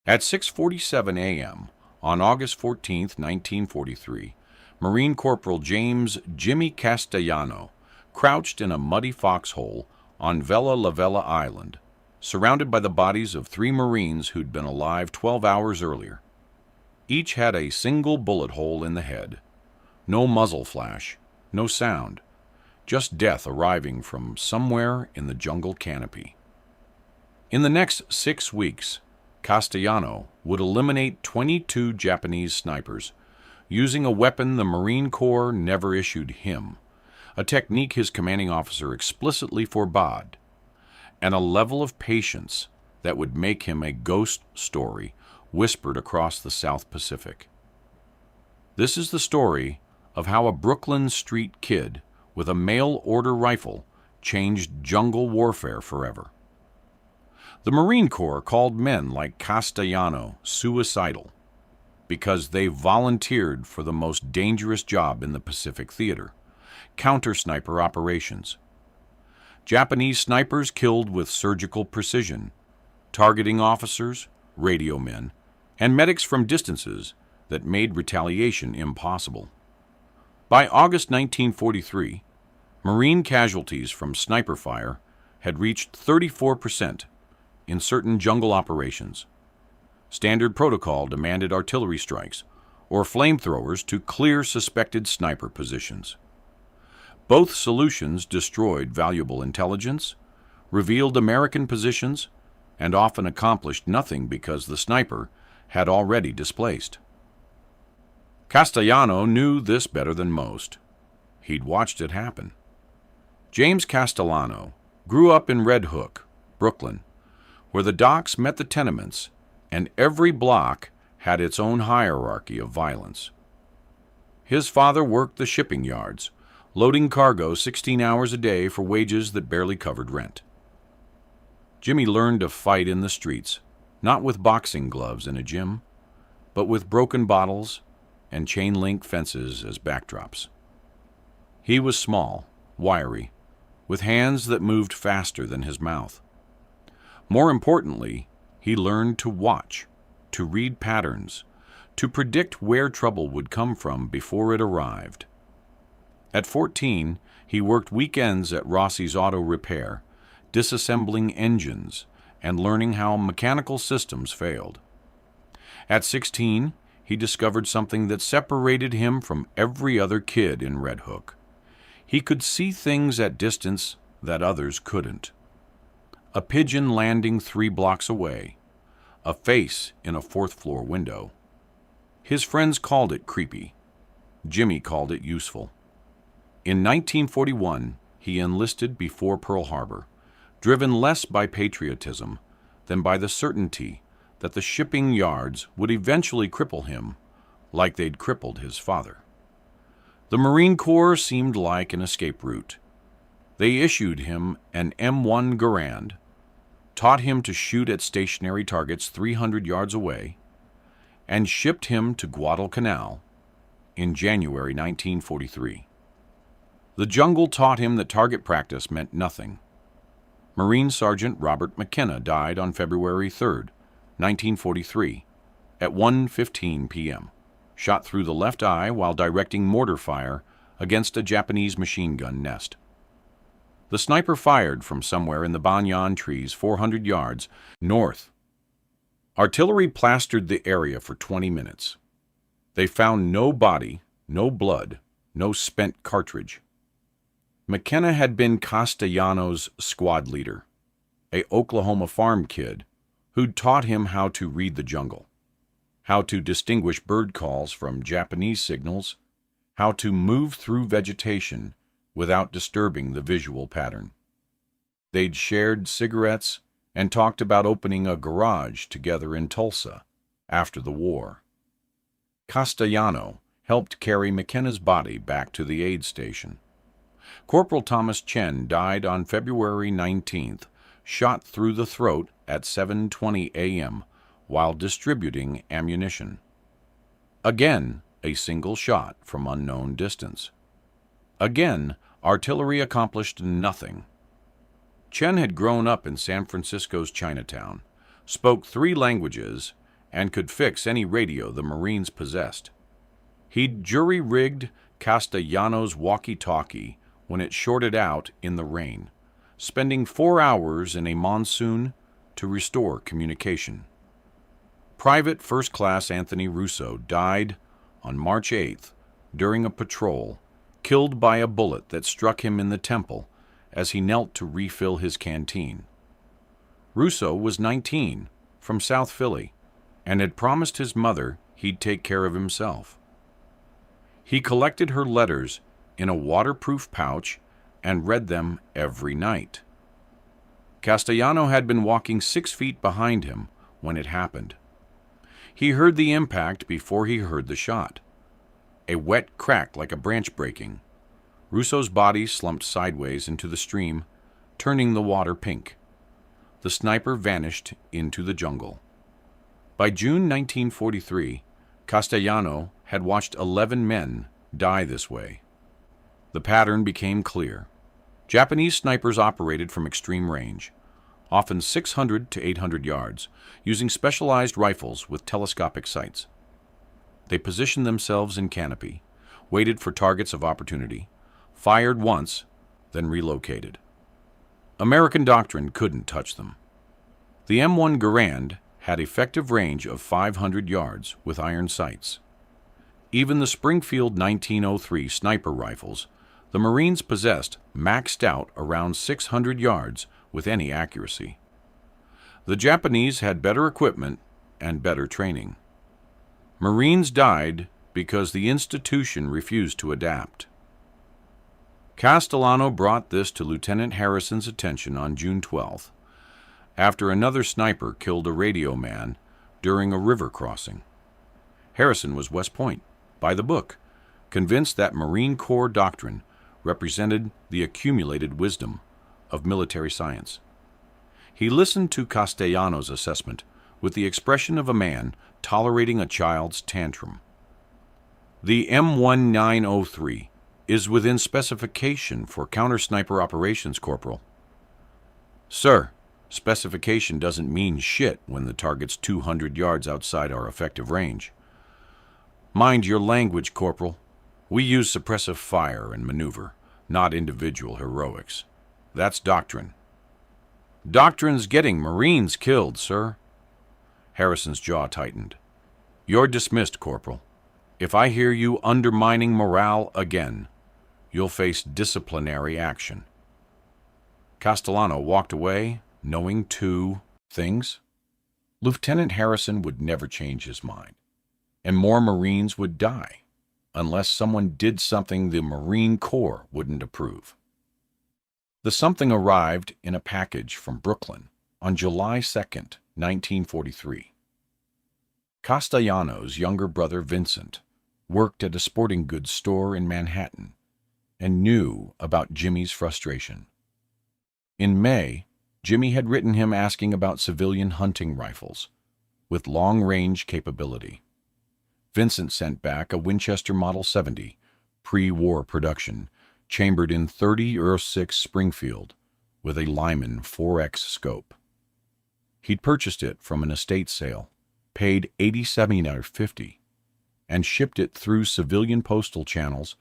At 6:47 a.m. on August 14, 1943, Marine Corporal James Jimmy Castellano crouched in a muddy foxhole on Vella Lavella Island, surrounded by the bodies of 3 Marines who'd been alive 12 hours earlier. Each had a single bullet hole in the head. No muzzle flash, no sound, just death arriving from somewhere in the jungle canopy. In the next 6 weeks, Castellano would eliminate 22 Japanese snipers, using a weapon the Marine Corps never issued him, a technique his commanding officer explicitly forbade, and a level of patience that would make him a ghost story whispered across the South Pacific. This is the story of how a Brooklyn street kid with a mail-order rifle changed jungle warfare forever. The Marine Corps called men like Castellano suicidal because they volunteered for the most dangerous job in the Pacific Theater, counter-sniper operations. Japanese snipers killed with surgical precision, targeting officers, radio men, and medics from distances that made retaliation impossible. By August 1943, Marine casualties from sniper fire had reached 34% in certain jungle operations. Standard protocol demanded artillery strikes or flamethrowers to clear suspected sniper positions. Both solutions destroyed valuable intelligence, revealed American positions, and often accomplished nothing because the sniper had already displaced. Castellano knew this better than most. He'd watched it happen. James Castellano grew up in Red Hook, Brooklyn, where the docks met the tenements, and every block had its own hierarchy of violence. His father worked the shipping yards, loading cargo 16 hours a day for wages that barely covered rent. Jimmy learned to fight in the streets, not with boxing gloves in a gym, but with broken bottles and chain-link fences as backdrops. He was small, wiry, with hands that moved faster than his mouth. More importantly, he learned to watch, to read patterns, to predict where trouble would come from before it arrived. At 14, he worked weekends at Rossi's Auto Repair, disassembling engines and learning how mechanical systems failed. At 16, he discovered something that separated him from every other kid in Red Hook. He could see things at distance that others couldn't. A pigeon landing 3 blocks away, a face in a 4th-floor window. His friends called it creepy. Jimmy called it useful. In 1941, he enlisted before Pearl Harbor, driven less by patriotism than by the certainty that the shipping yards would eventually cripple him like they'd crippled his father. The Marine Corps seemed like an escape route. They issued him an M1 Garand, taught him to shoot at stationary targets 300 yards away, and shipped him to Guadalcanal in January 1943. The jungle taught him that target practice meant nothing. Marine Sergeant Robert McKenna died on February 3, 1943, at 1:15 p.m., shot through the left eye while directing mortar fire against a Japanese machine gun nest. The sniper fired from somewhere in the banyan trees 400 yards north. Artillery plastered the area for 20 minutes. They found no body, no blood, no spent cartridge. McKenna had been Castellano's squad leader, a Oklahoma farm kid who'd taught him how to read the jungle, how to distinguish bird calls from Japanese signals, how to move through vegetation without disturbing the visual pattern. They'd shared cigarettes and talked about opening a garage together in Tulsa after the war. Castellano helped carry McKenna's body back to the aid station. Corporal Thomas Chen died on February 19th, shot through the throat at 7:20 a.m. while distributing ammunition. Again, a single shot from unknown distance. Again, artillery accomplished nothing. Chen had grown up in San Francisco's Chinatown, spoke 3 languages, and could fix any radio the Marines possessed. He'd jury-rigged Castellano's walkie-talkie when it shorted out in the rain, spending 4 hours in a monsoon to restore communication. Private First Class Anthony Russo died on March 8th during a patrol, killed by a bullet that struck him in the temple as he knelt to refill his canteen. Russo was 19, from South Philly, and had promised his mother he'd take care of himself. He collected her letters in a waterproof pouch and read them every night. Castellano had been walking 6 feet behind him when it happened. He heard the impact before he heard the shot. A wet crack like a branch breaking. Russo's body slumped sideways into the stream, turning the water pink. The sniper vanished into the jungle. By June 1943, Castellano had watched 11 men die this way. The pattern became clear. Japanese snipers operated from extreme range, often 600 to 800 yards, using specialized rifles with telescopic sights. They positioned themselves in canopy, waited for targets of opportunity, fired once, then relocated. American doctrine couldn't touch them. The M1 Garand had effective range of 500 yards with iron sights. Even the Springfield 1903 sniper rifles the Marines possessed maxed out around 600 yards with any accuracy. The Japanese had better equipment and better training. Marines died because the institution refused to adapt. Castellano brought this to Lieutenant Harrison's attention on June 12th, after another sniper killed a radio man during a river crossing. Harrison was West Point, by the book, convinced that Marine Corps doctrine represented the accumulated wisdom of military science. He listened to Castellano's assessment with the expression of a man tolerating a child's tantrum. The M1903 is within specification for counter-sniper operations, Corporal. Sir, specification doesn't mean shit when the target's 200 yards outside our effective range. Mind your language, Corporal. We use suppressive fire and maneuver, not individual heroics. That's doctrine. Doctrine's getting Marines killed, sir. Harrison's jaw tightened. You're dismissed, Corporal. If I hear you undermining morale again, you'll face disciplinary action. Castellano walked away, knowing 2 things. Lieutenant Harrison would never change his mind, and more Marines would die unless someone did something the Marine Corps wouldn't approve. The something arrived in a package from Brooklyn on July 2nd, 1943. Castellano's younger brother Vincent worked at a sporting goods store in Manhattan and knew about Jimmy's frustration. In May, Jimmy had written him asking about civilian hunting rifles with long-range capability. Vincent sent back a Winchester Model 70, pre-war production, chambered in .30-06 Springfield with a Lyman 4X scope. He'd purchased it from an estate sale, paid $87.50, and shipped it through civilian postal channels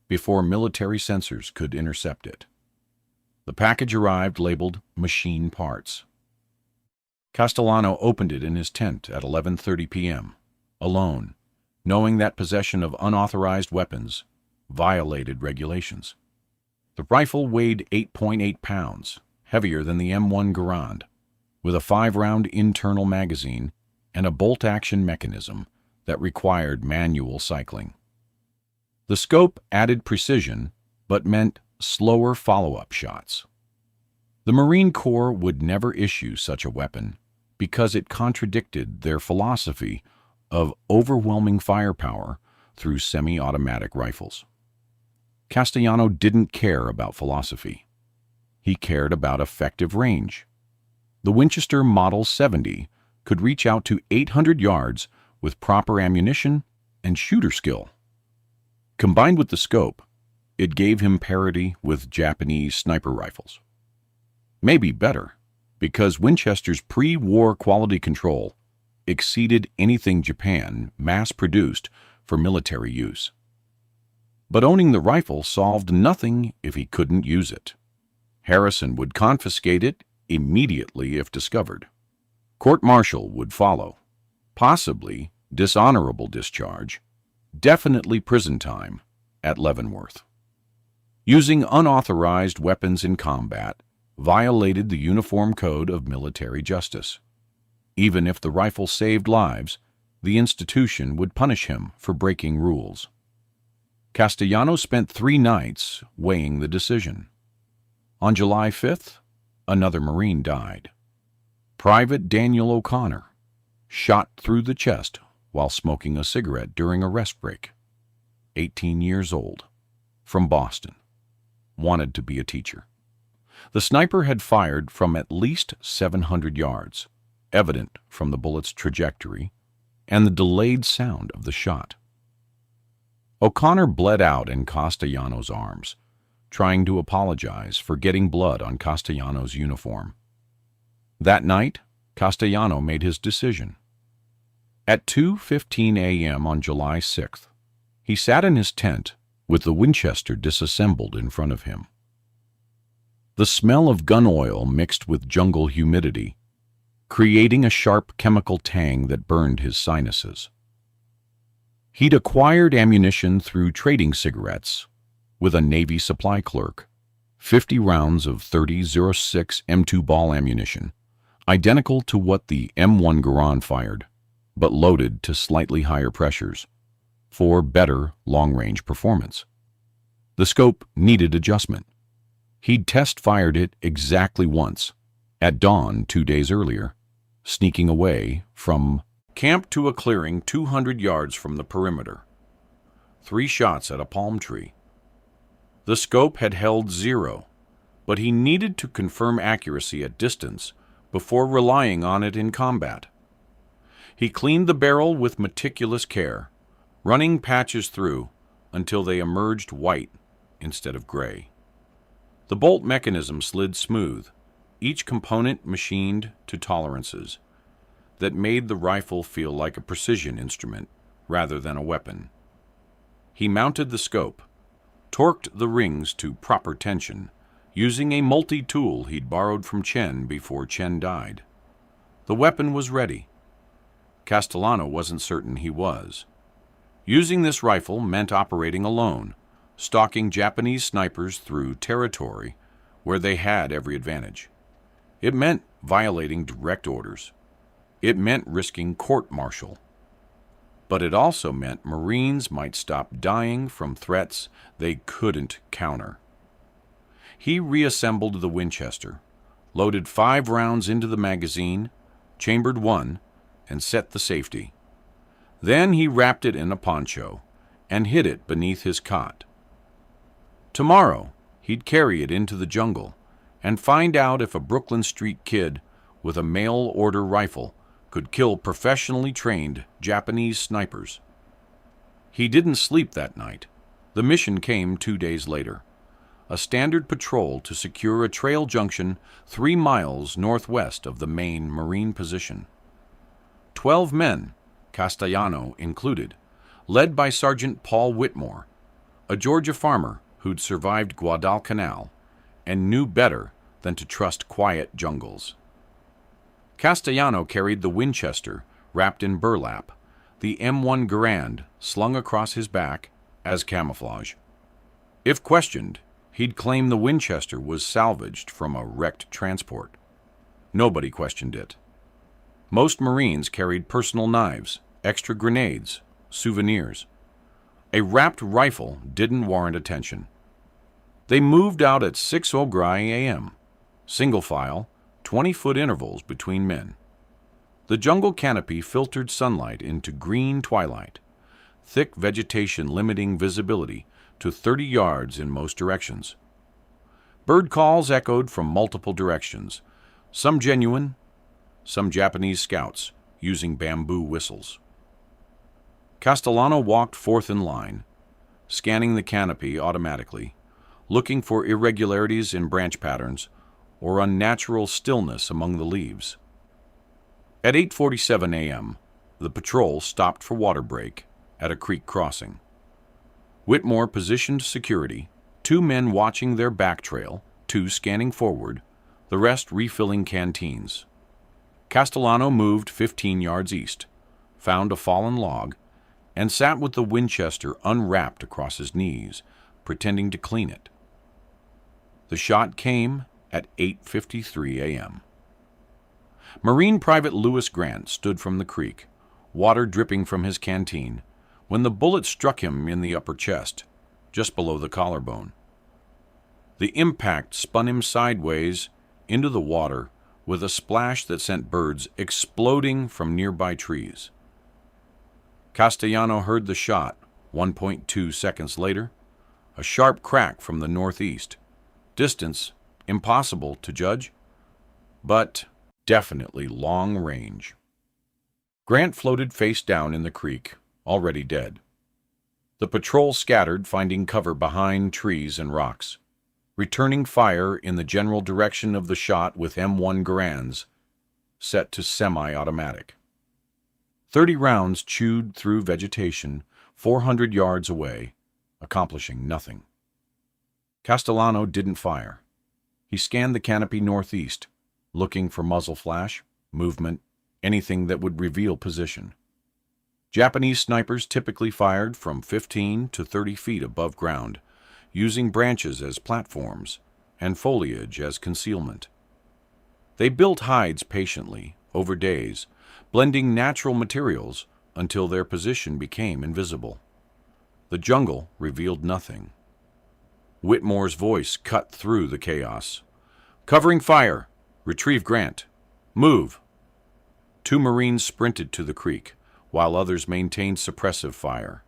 before military censors could intercept it. The package arrived labeled machine parts. Castellano opened it in his tent at 11:30 p.m., alone, knowing that possession of unauthorized weapons violated regulations. The rifle weighed 8.8 pounds, heavier than the M1 Garand, with a 5-round internal magazine and a bolt-action mechanism that required manual cycling. The scope added precision, but meant slower follow-up shots. The Marine Corps would never issue such a weapon because it contradicted their philosophy of overwhelming firepower through semi-automatic rifles. Castellano didn't care about philosophy. He cared about effective range. The Winchester Model 70 could reach out to 800 yards with proper ammunition and shooter skill. Combined with the scope, it gave him parity with Japanese sniper rifles. Maybe better, because Winchester's pre-war quality control exceeded anything Japan mass-produced for military use. But owning the rifle solved nothing if he couldn't use it. Harrison would confiscate it immediately if discovered. Court-martial would follow, possibly dishonorable discharge, definitely prison time at Leavenworth. Using unauthorized weapons in combat violated the Uniform Code of Military Justice. Even if the rifle saved lives, the institution would punish him for breaking rules. Castellano spent 3 nights weighing the decision. On July 5th, another Marine died. Private Daniel O'Connor, shot through the chest while smoking a cigarette during a rest break. 18 years old, from Boston, wanted to be a teacher. The sniper had fired from at least 700 yards, evident from the bullet's trajectory and the delayed sound of the shot. O'Connor bled out in Castellano's arms, trying to apologize for getting blood on Castellano's uniform. That night, Castellano made his decision. At 2:15 a.m. on July 6th, he sat in his tent with the Winchester disassembled in front of him. The smell of gun oil mixed with jungle humidity, creating a sharp chemical tang that burned his sinuses. He'd acquired ammunition through trading cigarettes with a Navy supply clerk, 50 rounds of .30-06 M2 ball ammunition, identical to what the M1 Garand fired, but loaded to slightly higher pressures, for better long-range performance. The scope needed adjustment. He'd test-fired it exactly once, at dawn 2 days earlier, sneaking away from camp to a clearing 200 yards from the perimeter. 3 shots at a palm tree. The scope had held 0, but he needed to confirm accuracy at distance before relying on it in combat. He cleaned the barrel with meticulous care, running patches through until they emerged white instead of gray. The bolt mechanism slid smooth, each component machined to tolerances that made the rifle feel like a precision instrument rather than a weapon. He mounted the scope, torqued the rings to proper tension, using a multi-tool he'd borrowed from Chen before Chen died. The weapon was ready. Castellano wasn't certain he was. Using this rifle meant operating alone, stalking Japanese snipers through territory where they had every advantage. It meant violating direct orders. It meant risking court-martial. But it also meant Marines might stop dying from threats they couldn't counter. He reassembled the Winchester, loaded 5 rounds into the magazine, chambered 1, and set the safety. Then he wrapped it in a poncho and hid it beneath his cot. Tomorrow, he'd carry it into the jungle and find out if a Brooklyn Street kid with a mail-order rifle could kill professionally trained Japanese snipers. He didn't sleep that night. The mission came 2 days later. A standard patrol to secure a trail junction 3 miles northwest of the main Marine position. 12 men, Castellano included, led by Sergeant Paul Whitmore, a Georgia farmer who'd survived Guadalcanal and knew better than to trust quiet jungles. Castellano carried the Winchester wrapped in burlap, the M1 Garand slung across his back as camouflage. If questioned, he'd claim the Winchester was salvaged from a wrecked transport. Nobody questioned it. Most Marines carried personal knives, extra grenades, souvenirs. A wrapped rifle didn't warrant attention. They moved out at 6:00 a.m., single file, 20-foot intervals between men. The jungle canopy filtered sunlight into green twilight, thick vegetation limiting visibility to 30 yards in most directions. Bird calls echoed from multiple directions, some genuine, some Japanese scouts using bamboo whistles. Castellano walked fourth in line, scanning the canopy automatically, looking for irregularities in branch patterns or unnatural stillness among the leaves. At 8:47 a.m., the patrol stopped for water break at a creek crossing. Whitmore positioned security, 2 men watching their back trail, 2 scanning forward, the rest refilling canteens. Castellano moved 15 yards east, found a fallen log, and sat with the Winchester unwrapped across his knees, pretending to clean it. The shot came at 8:53 a.m. Marine Private Lewis Grant stood from the creek, water dripping from his canteen, when the bullet struck him in the upper chest, just below the collarbone. The impact spun him sideways into the water with a splash that sent birds exploding from nearby trees. Castellano heard the shot 1.2 seconds later, a sharp crack from the northeast. Distance impossible to judge, but definitely long range. Grant floated face down in the creek, already dead. The patrol scattered, finding cover behind trees and rocks, returning fire in the general direction of the shot with M1 Garands set to semi-automatic. 30 rounds chewed through vegetation 400 yards away, accomplishing nothing. Castellano didn't fire. He scanned the canopy northeast, looking for muzzle flash, movement, anything that would reveal position. Japanese snipers typically fired from 15 to 30 feet above ground, using branches as platforms and foliage as concealment. They built hides patiently, over days, blending natural materials until their position became invisible. The jungle revealed nothing. Whitmore's voice cut through the chaos. "Covering fire! Retrieve Grant! Move!" 2 Marines sprinted to the creek, while others maintained suppressive fire.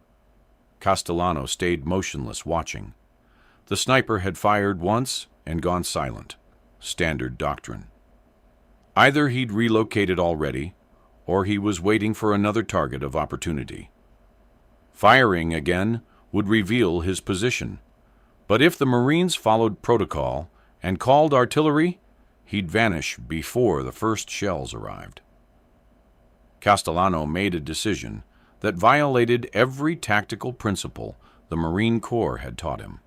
Castellano stayed motionless, watching. The sniper had fired once and gone silent. Standard doctrine. Either he'd relocated already, or he was waiting for another target of opportunity. Firing again would reveal his position, but if the Marines followed protocol and called artillery, he'd vanish before the first shells arrived. Castellano made a decision that violated every tactical principle the Marine Corps had taught him.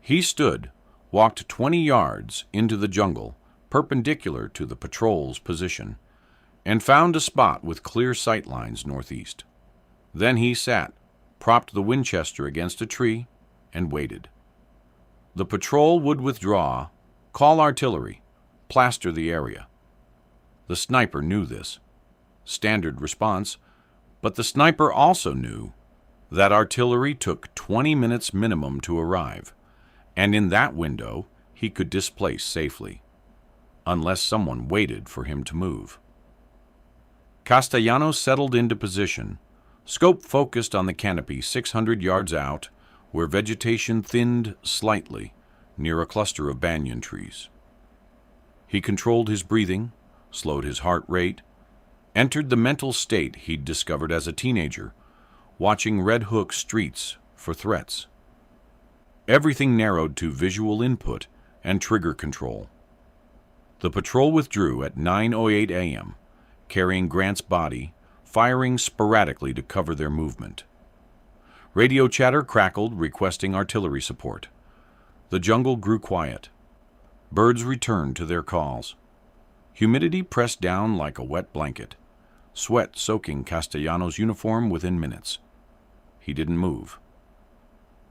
He stood, walked 20 yards into the jungle, perpendicular to the patrol's position, and found a spot with clear sight lines northeast. Then he sat, propped the Winchester against a tree, and waited. The patrol would withdraw, call artillery, plaster the area. The sniper knew this. Standard response, but the sniper also knew that artillery took 20 minutes minimum to arrive, and in that window he could displace safely, unless someone waited for him to move. Castellano settled into position, scope focused on the canopy 600 yards out, where vegetation thinned slightly near a cluster of banyan trees. He controlled his breathing, slowed his heart rate, entered the mental state he'd discovered as a teenager, watching Red Hook streets for threats. Everything narrowed to visual input and trigger control. The patrol withdrew at 9:08 a.m., carrying Grant's body, firing sporadically to cover their movement. Radio chatter crackled, requesting artillery support. The jungle grew quiet. Birds returned to their calls. Humidity pressed down like a wet blanket, sweat soaking Castellano's uniform within minutes. He didn't move.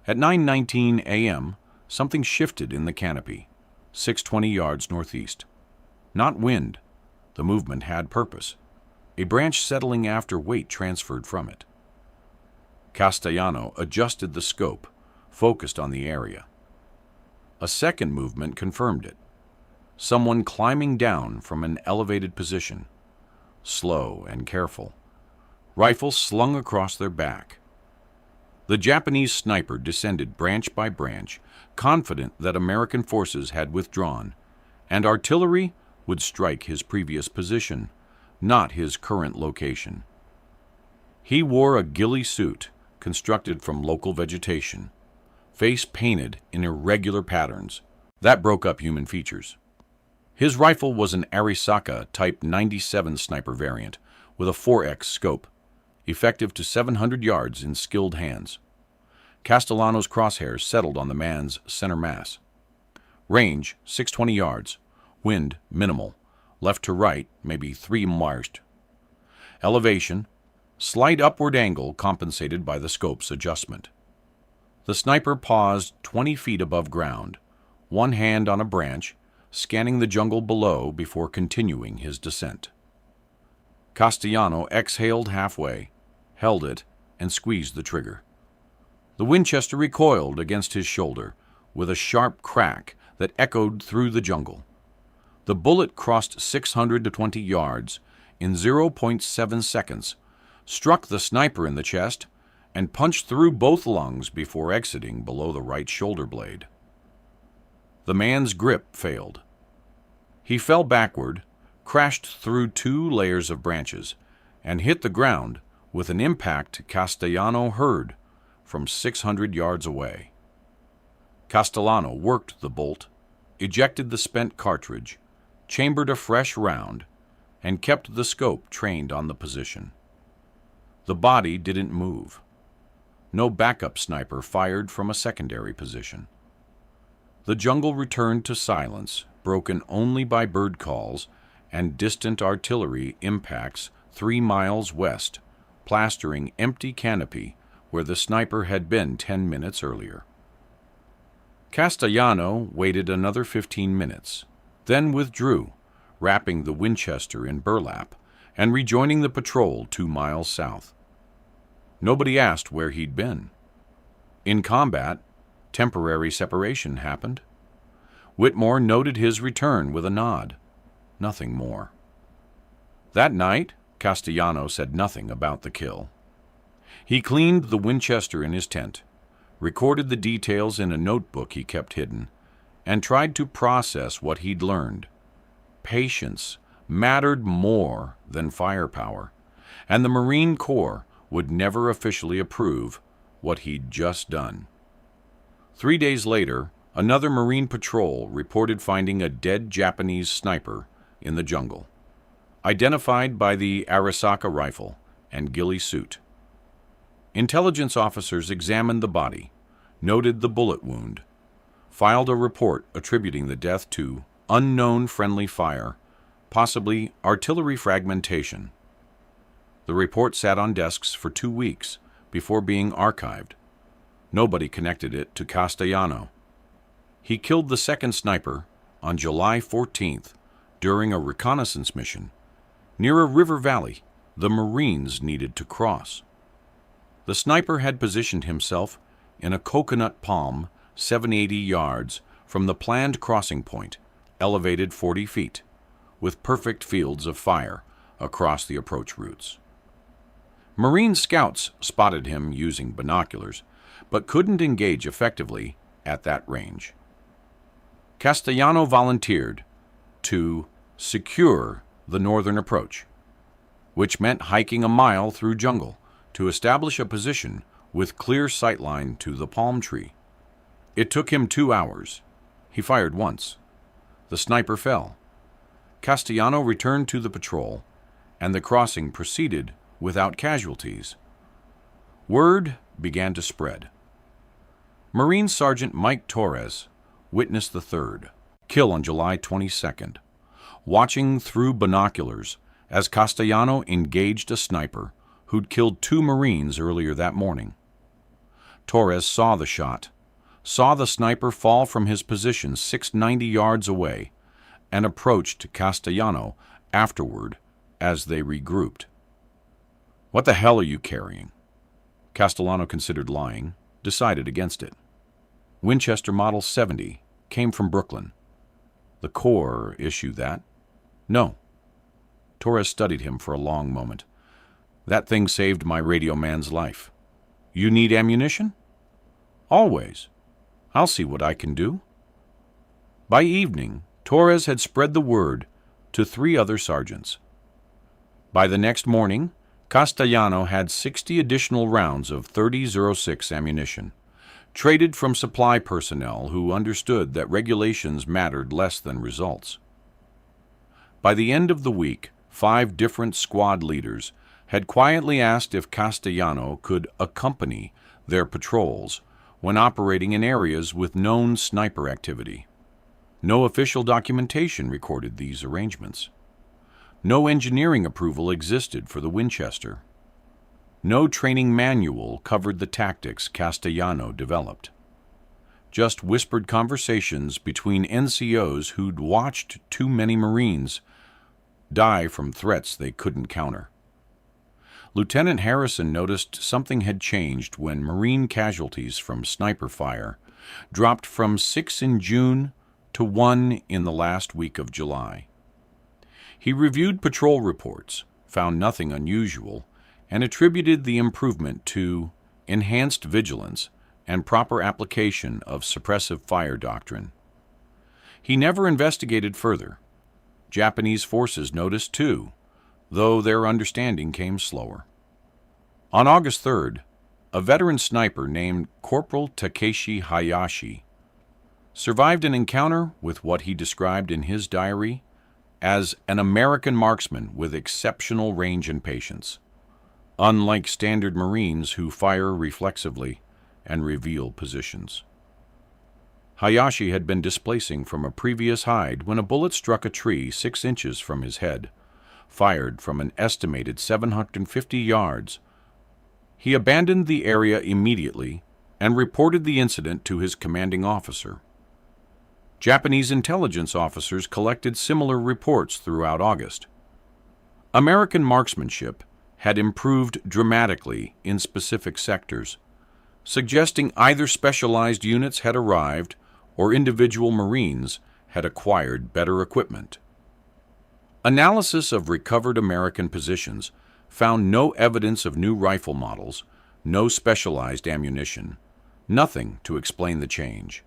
At 9:19 a.m., something shifted in the canopy, 620 yards northeast. Not wind. The movement had purpose. A branch settling after weight transferred from it. Castellano adjusted the scope, focused on the area. A second movement confirmed it. Someone climbing down from an elevated position, slow and careful, rifle slung across their back. The Japanese sniper descended branch by branch, confident that American forces had withdrawn, and artillery would strike his previous position, not his current location. He wore a ghillie suit constructed from local vegetation, face painted in irregular patterns that broke up human features. His rifle was an Arisaka Type 97 sniper variant with a 4X scope, effective to 700 yards in skilled hands. Castellano's crosshairs settled on the man's center mass. Range, 620 yards. Wind, minimal. Left to right, maybe 3 miles. Elevation, slight upward angle compensated by the scope's adjustment. The sniper paused 20 feet above ground, one hand on a branch, scanning the jungle below before continuing his descent. Castellano exhaled halfway, held it, and squeezed the trigger. The Winchester recoiled against his shoulder with a sharp crack that echoed through the jungle. The bullet crossed 620 yards in 0.7 seconds, struck the sniper in the chest, and punched through both lungs before exiting below the right shoulder blade. The man's grip failed. He fell backward, crashed through 2 layers of branches, and hit the ground with an impact Castellano heard from 600 yards away. Castellano worked the bolt, ejected the spent cartridge, chambered a fresh round, and kept the scope trained on the position. The body didn't move. No backup sniper fired from a secondary position. The jungle returned to silence, broken only by bird calls and distant artillery impacts 3 miles west, plastering empty canopy where the sniper had been 10 minutes earlier. Castellano waited another 15 minutes, then withdrew, wrapping the Winchester in burlap and rejoining the patrol 2 miles south. Nobody asked where he'd been. In combat, temporary separation happened. Whitmore noted his return with a nod. Nothing more. That night, Castellano said nothing about the kill. He cleaned the Winchester in his tent, recorded the details in a notebook he kept hidden, and tried to process what he'd learned. Patience mattered more than firepower, and the Marine Corps would never officially approve what he'd just done. 3 days later, another Marine patrol reported finding a dead Japanese sniper in the jungle, identified by the Arisaka rifle and ghillie suit. Intelligence officers examined the body, noted the bullet wound, filed a report attributing the death to unknown friendly fire, possibly artillery fragmentation. The report sat on desks for 2 weeks before being archived. Nobody connected it to Castellano. He killed the second sniper on July 14th during a reconnaissance mission near a river valley the Marines needed to cross. The sniper had positioned himself in a coconut palm 780 yards from the planned crossing point, elevated 40 feet, with perfect fields of fire across the approach routes. Marine scouts spotted him using binoculars, but couldn't engage effectively at that range. Castellano volunteered to secure the northern approach, which meant hiking a mile through jungle to establish a position with clear sightline to the palm tree. It took him 2 hours. He fired once. The sniper fell. Castellano returned to the patrol, and the crossing proceeded without casualties. Word began to spread. Marine Sergeant Mike Torres witnessed the third kill on July 22nd, watching through binoculars as Castellano engaged a sniper who'd killed 2 Marines earlier that morning. Torres saw the shot, saw the sniper fall from his position 690 yards away, and approached Castellano afterward as they regrouped. "What the hell are you carrying?" Castellano considered lying, decided against it. Winchester Model 70 came from Brooklyn. The Corps issue that? No. Torres studied him for a long moment. That thing saved my radio man's life. You need ammunition? Always. I'll see what I can do. By evening, Torres had spread the word to 3 other sergeants. By the next morning, Castellano had 60 additional rounds of .30-06 ammunition, traded from supply personnel who understood that regulations mattered less than results. By the end of the week, 5 different squad leaders had quietly asked if Castellano could accompany their patrols when operating in areas with known sniper activity. No official documentation recorded these arrangements. No engineering approval existed for the Winchester. No training manual covered the tactics Castellano developed. Just whispered conversations between NCOs who'd watched too many Marines die from threats they couldn't counter. Lieutenant Harrison noticed something had changed when Marine casualties from sniper fire dropped from 6 in June to 1 in the last week of July. He reviewed patrol reports, found nothing unusual, and attributed the improvement to enhanced vigilance and proper application of suppressive fire doctrine. He never investigated further. Japanese forces noticed too, though their understanding came slower. On August 3rd, a veteran sniper named Corporal Takeshi Hayashi survived an encounter with what he described in his diary as an American marksman with exceptional range and patience, unlike standard Marines who fire reflexively and reveal positions. Hayashi had been displacing from a previous hide when a bullet struck a tree 6 inches from his head, fired from an estimated 750 yards. He abandoned the area immediately and reported the incident to his commanding officer. Japanese intelligence officers collected similar reports throughout August. American marksmanship had improved dramatically in specific sectors, suggesting either specialized units had arrived or individual Marines had acquired better equipment. Analysis of recovered American positions found no evidence of new rifle models, no specialized ammunition, nothing to explain the change.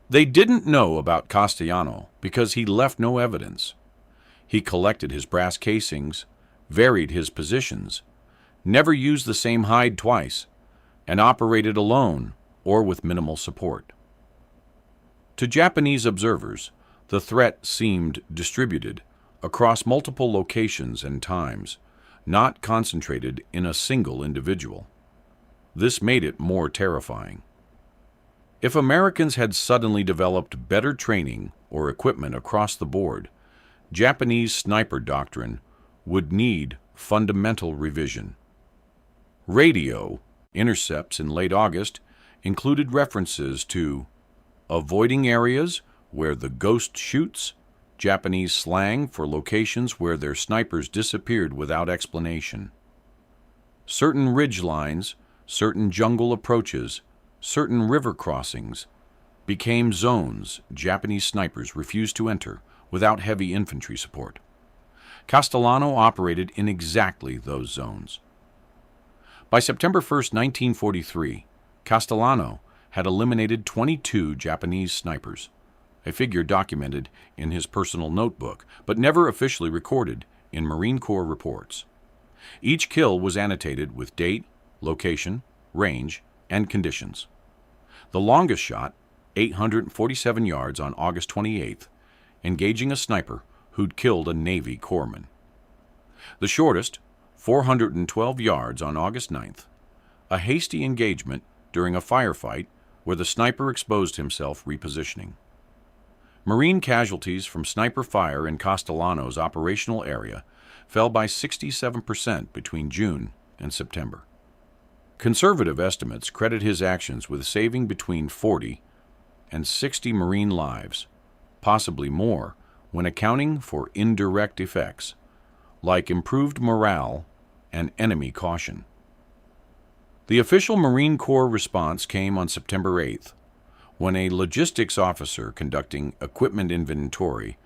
They didn't know about Castellano because he left no evidence. He collected his brass casings, varied his positions, never used the same hide twice, and operated alone or with minimal support. To Japanese observers, the threat seemed distributed across multiple locations and times, not concentrated in a single individual. This made it more terrifying. If Americans had suddenly developed better training or equipment across the board, Japanese sniper doctrine would need fundamental revision. Radio intercepts in late August included references to avoiding areas where the ghost shoots, Japanese slang for locations where their snipers disappeared without explanation. Certain ridge lines, certain jungle approaches, certain river crossings became zones Japanese snipers refused to enter without heavy infantry support. Castellano operated in exactly those zones. By September 1, 1943, Castellano had eliminated 22 Japanese snipers, a figure documented in his personal notebook, but never officially recorded in Marine Corps reports. Each kill was annotated with date, location, range, and conditions. The longest shot, 847 yards on August 28th, engaging a sniper who'd killed a Navy corpsman. The shortest, 412 yards on August 9th, a hasty engagement during a firefight where the sniper exposed himself repositioning. Marine casualties from sniper fire in Castellano's operational area fell by 67% between June and September. Conservative estimates credit his actions with saving between 40 and 60 Marine lives, possibly more when accounting for indirect effects, like improved morale and enemy caution. The official Marine Corps response came on September 8th, when a logistics officer conducting equipment inventory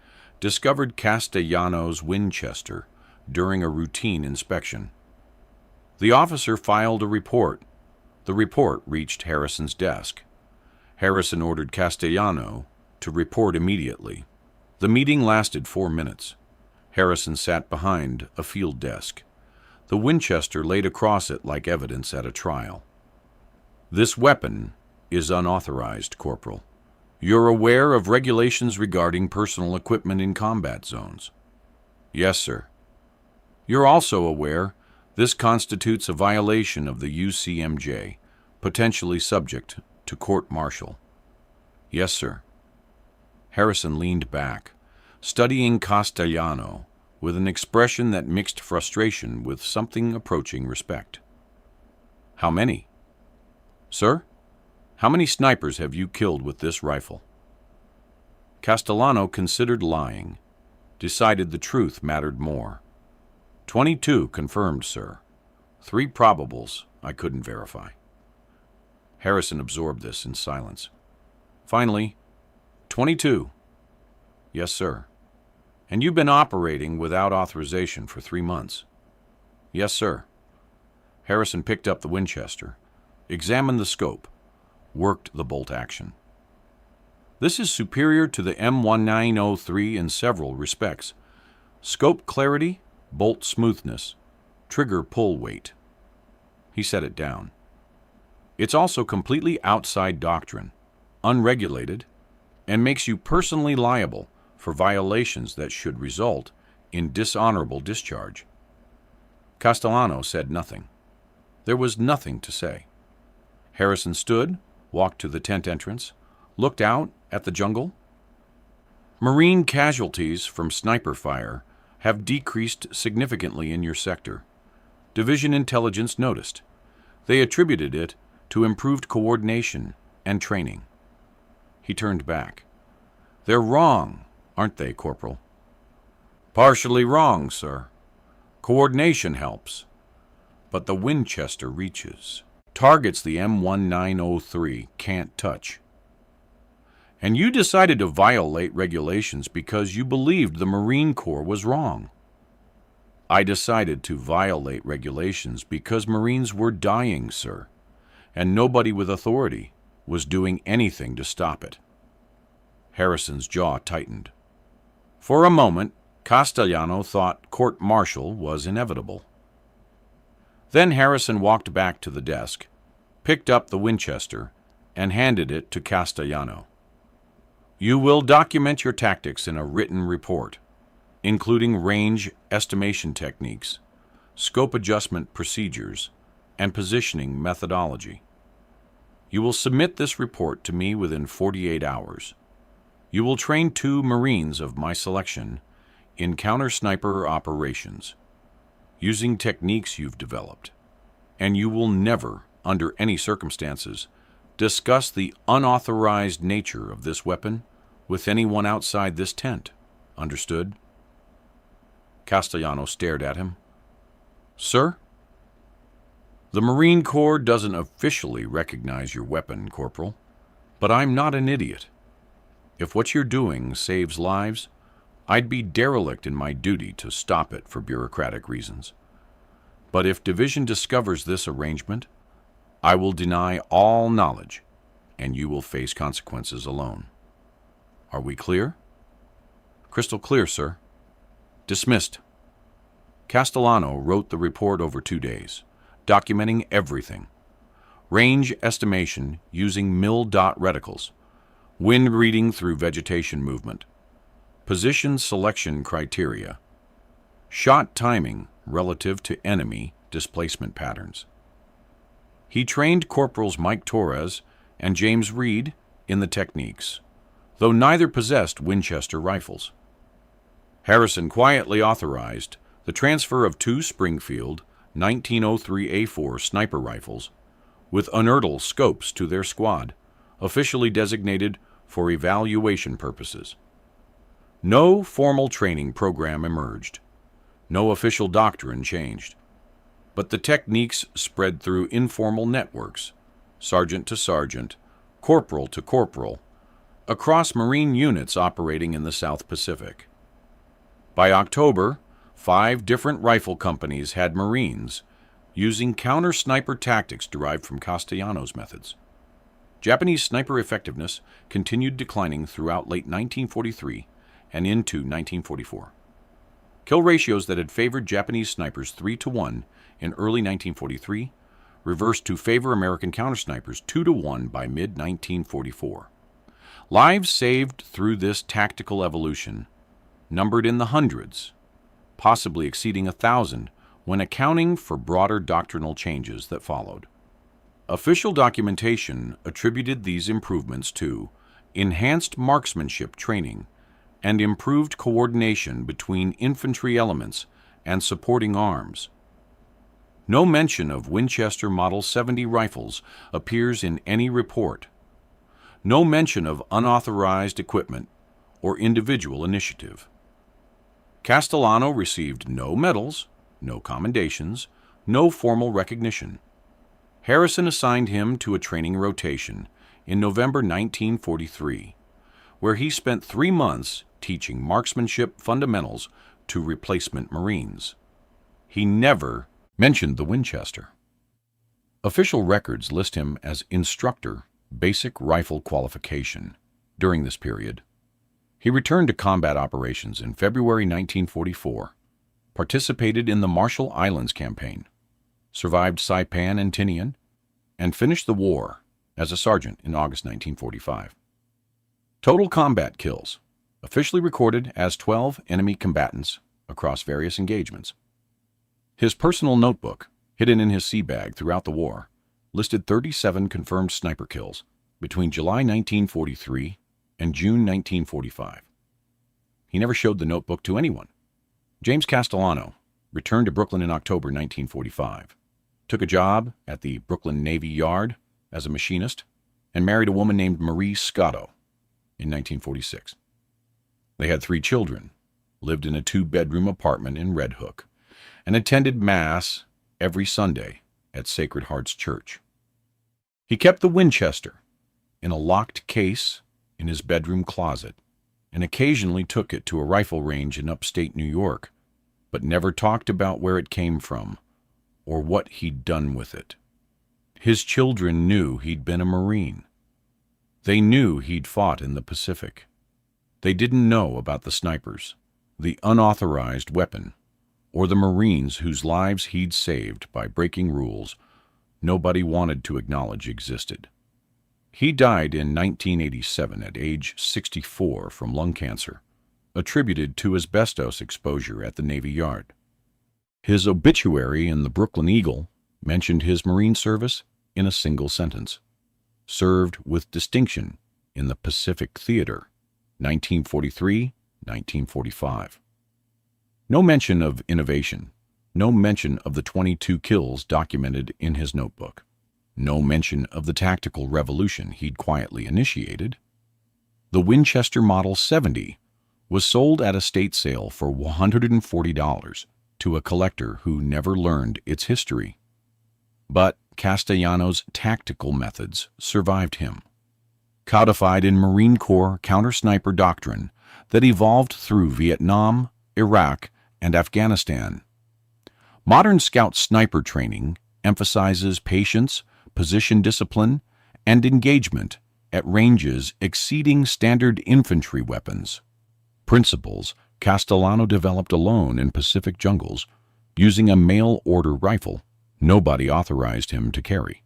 discovered Castellano's Winchester during a routine inspection. The officer filed a report. The report reached Harrison's desk. Harrison ordered Castellano to report immediately. The meeting lasted 4 minutes. Harrison sat behind a field desk. The Winchester laid across it like evidence at a trial. "This weapon is unauthorized, Corporal. You're aware of regulations regarding personal equipment in combat zones. Yes, sir. You're also aware this constitutes a violation of the UCMJ, potentially subject to court-martial. Yes, sir. Harrison leaned back, studying Castellano with an expression that mixed frustration with something approaching respect. How many? Sir, how many snipers have you killed with this rifle? Castellano considered lying, decided the truth mattered more. 22 confirmed, sir. 3 probables I couldn't verify. Harrison absorbed this in silence. Finally, 22. Yes, sir. And you've been operating without authorization for 3 months. Yes, sir. Harrison picked up the Winchester, examined the scope, worked the bolt action. This is superior to the M1903 in several respects. Scope clarity, bolt smoothness, trigger pull weight. He set it down. It's also completely outside doctrine, unregulated, and makes you personally liable for violations that should result in dishonorable discharge. Castellano said nothing. There was nothing to say. Harrison stood, walked to the tent entrance, looked out at the jungle. Marine casualties from sniper fire have decreased significantly in your sector. Division intelligence noticed. They attributed it to improved coordination and training. He turned back. They're wrong, aren't they, Corporal? Partially wrong, sir. Coordination helps. But the Winchester reaches. Targets the M1903 can't touch. And you decided to violate regulations because you believed the Marine Corps was wrong. I decided to violate regulations because Marines were dying, sir, and nobody with authority was doing anything to stop it. Harrison's jaw tightened. For a moment, Castellano thought court-martial was inevitable. Then Harrison walked back to the desk, picked up the Winchester, and handed it to Castellano. You will document your tactics in a written report, including range estimation techniques, scope adjustment procedures, and positioning methodology. You will submit this report to me within 48 hours. You will train 2 Marines of my selection in counter-sniper operations, using techniques you've developed, and you will never, under any circumstances, discuss the unauthorized nature of this weapon with anyone outside this tent. Understood? Castellano stared at him. Sir? The Marine Corps doesn't officially recognize your weapon, Corporal, but I'm not an idiot. If what you're doing saves lives, I'd be derelict in my duty to stop it for bureaucratic reasons. But if Division discovers this arrangement, I will deny all knowledge, and you will face consequences alone. Are we clear? Crystal clear, sir. Dismissed. Castellano wrote the report over 2 days, documenting everything. Range estimation using mil-dot reticles, wind reading through vegetation movement, position selection criteria, shot timing relative to enemy displacement patterns. He trained Corporals Mike Torres and James Reed in the techniques, though neither possessed Winchester rifles. Harrison quietly authorized the transfer of 2 Springfield 1903A4 sniper rifles with unauthorized scopes to their squad, officially designated for evaluation purposes. No formal training program emerged. No official doctrine changed. But the techniques spread through informal networks, sergeant to sergeant, corporal to corporal, across Marine units operating in the South Pacific. By October, 5 different rifle companies had Marines using counter-sniper tactics derived from Castellano's methods. Japanese sniper effectiveness continued declining throughout late 1943 and into 1944. Kill ratios that had favored Japanese snipers 3-1 in early 1943 reversed to favor American countersnipers 2-1 by mid-1944. Lives saved through this tactical evolution numbered in the hundreds, possibly exceeding 1,000 when accounting for broader doctrinal changes that followed. Official documentation attributed these improvements to enhanced marksmanship training and improved coordination between infantry elements and supporting arms. No mention of Winchester Model 70 rifles appears in any report. No mention of unauthorized equipment or individual initiative. Castellano received no medals, no commendations, no formal recognition. Harrison assigned him to a training rotation in November 1943, where he spent 3 months teaching marksmanship fundamentals to replacement Marines. He never mentioned the Winchester. Official records list him as instructor, basic rifle qualification. During this period, he returned to combat operations in February 1944, participated in the Marshall Islands campaign, survived Saipan and Tinian, and finished the war as a sergeant in August 1945. Total combat kills, officially recorded as 12 enemy combatants across various engagements. His personal notebook, hidden in his sea bag throughout the war, listed 37 confirmed sniper kills between July 1943 and June 1945. He never showed the notebook to anyone. James Castellano returned to Brooklyn in October 1945, took a job at the Brooklyn Navy Yard as a machinist, and married a woman named Marie Scotto in 1946. They had 3 children, lived in a 2-bedroom apartment in Red Hook, and attended Mass every Sunday at Sacred Heart's Church. He kept the Winchester in a locked case in his bedroom closet and occasionally took it to a rifle range in upstate New York, but never talked about where it came from or what he'd done with it. His children knew he'd been a Marine. They knew he'd fought in the Pacific. They didn't know about the snipers, the unauthorized weapon, or the Marines whose lives he'd saved by breaking rules nobody wanted to acknowledge existed. He died in 1987 at age 64 from lung cancer, attributed to asbestos exposure at the Navy Yard. His obituary in the Brooklyn Eagle mentioned his Marine service in a single sentence. Served with distinction in the Pacific Theater, 1943-1945. No mention of innovation, no mention of the 22 kills documented in his notebook, no mention of the tactical revolution he'd quietly initiated. The Winchester Model 70 was sold at a state sale for $140 to a collector who never learned its history. But Castellano's tactical methods survived him, codified in Marine Corps counter-sniper doctrine that evolved through Vietnam, Iraq, and Afghanistan. Modern scout sniper training emphasizes patience, position discipline, and engagement at ranges exceeding standard infantry weapons. Principles Castellano developed alone in Pacific jungles using a mail-order rifle nobody authorized him to carry.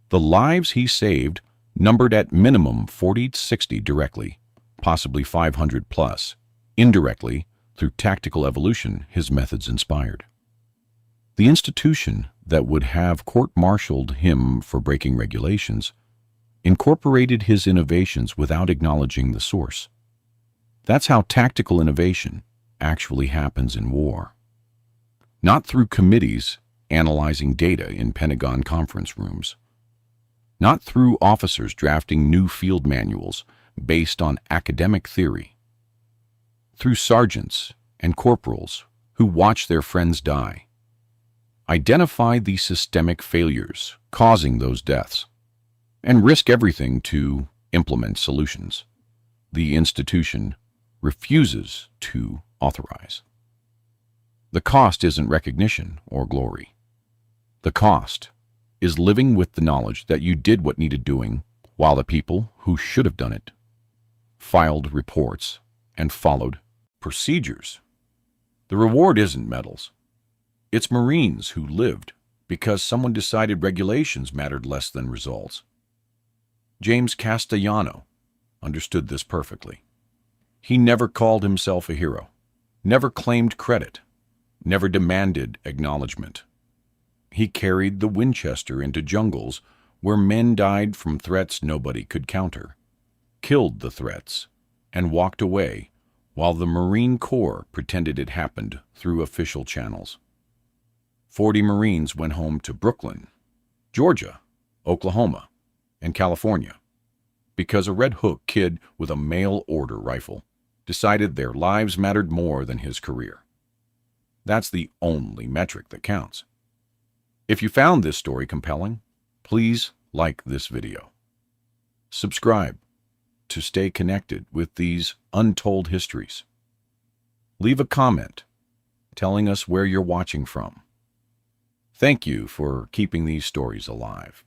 The lives he saved numbered at minimum 40 to 60 directly, possibly 500 plus, indirectly through tactical evolution his methods inspired. The institution that would have court-martialed him for breaking regulations incorporated his innovations without acknowledging the source. That's how tactical innovation actually happens in war. Not through committees analyzing data in Pentagon conference rooms. Not through officers drafting new field manuals based on academic theory. Through sergeants and corporals who watch their friends die. Identify the systemic failures causing those deaths, and risk everything to implement solutions the institution refuses to authorize. The cost isn't recognition or glory. The cost is living with the knowledge that you did what needed doing while the people who should have done it filed reports and followed procedures. The reward isn't medals. It's Marines who lived because someone decided regulations mattered less than results. James Castellano understood this perfectly. He never called himself a hero. never claimed credit, never demanded acknowledgement. He carried the Winchester into jungles where men died from threats nobody could counter, killed the threats, and walked away while the Marine Corps pretended it happened through official channels. 40 Marines went home to Brooklyn, Georgia, Oklahoma, and California because a Red Hook kid with a mail-order rifle decided their lives mattered more than his career. That's the only metric that counts. If you found this story compelling, please like this video. Subscribe to stay connected with these untold histories. Leave a comment telling us where you're watching from. Thank you for keeping these stories alive.